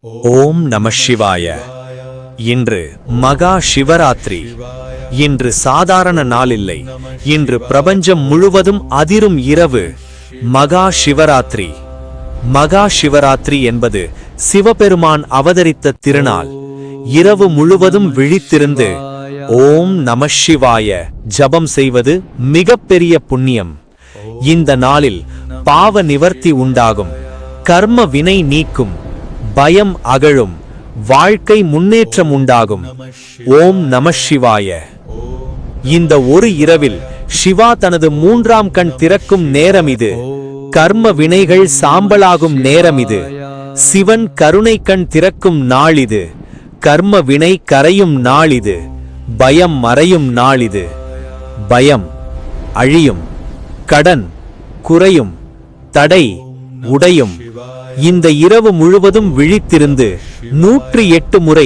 ஓம் நம சிவாய. இன்று மகா சிவராத்திரி. இன்று சாதாரண நாளில்லை. இன்று பிரபஞ்சம் முழுவதும் அதிரும் இரவு. மகா சிவராத்திரி. மகா சிவராத்திரி என்பது சிவபெருமான் அவதரித்த திருநாள். இரவு முழுவதும் விழித்திருந்து ஓம் நம சிவாய ஜபம் செய்வது மிகப்பெரிய புண்ணியம். இந்த நாளில் பாவ நிவர்த்தி உண்டாகும், கர்ம வினை நீக்கும், பயம் அகழும், வாழ்க்கை முன்னேற்றம் உண்டாகும். ஓம் நம சிவாய. இந்த ஒரு இரவில் சிவா தனது மூன்றாம் கண் திறக்கும் நேரம் இது. கர்ம வினைகள் சாம்பலாகும் நேரம் இது. சிவன் கருணை கண் திறக்கும் நாள் இது. கர்ம வினை கரையும் நாள் இது. பயம் மறையும் நாள் இது. பயம் அழியும், கடன் குறையும், தடை உடையும். இந்த இரவு முழுவதும் விழித்திருந்து 108 முறை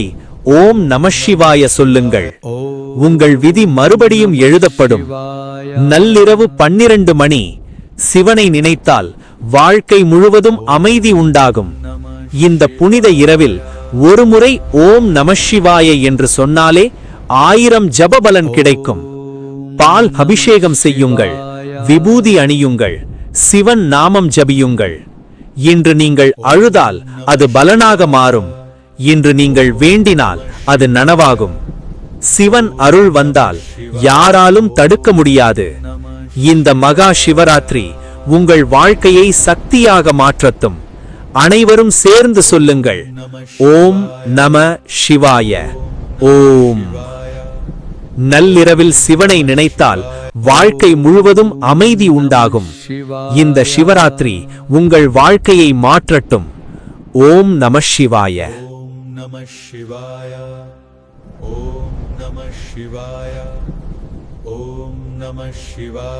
ஓம் நமசிவாய சொல்லுங்கள். உங்கள் விதி மறுபடியும் எழுதப்படும். நள்ளிரவு 12 மணி சிவனை நினைத்தால் வாழ்க்கை முழுவதும் அமைதி உண்டாகும். இந்த புனித இரவில் ஒரு முறை ஓம் நமசிவாய என்று சொன்னாலே 1000 ஜபபலன் கிடைக்கும். பால் அபிஷேகம் செய்யுங்கள், விபூதி அணியுங்கள், சிவன் நாமம் ஜபியுங்கள். இன்று நீங்கள் அழுதால் அது பலனாக மாறும். இன்று நீங்கள் வேண்டினால் அது நனவாகும். சிவன் அருள் வந்தால் யாராலும் தடுக்க முடியாது. இந்த மகா சிவராத்திரி உங்கள் வாழ்க்கையை சக்தியாக மாற்றட்டும். அனைவரும் சேர்ந்து சொல்லுங்கள், ஓம் நம சிவாய. ஓம். நள்ளிரவில் சிவனை நினைத்தால் வாழ்க்கை முழுவதும் அமைதி உண்டாகும். இந்த சிவராத்திரி உங்கள் வாழ்க்கையை மாற்றட்டும். ஓம் நம சிவாய. ஓம் நம சிவாய. ஓம் நம சிவாய. ஓம் நம சிவாய.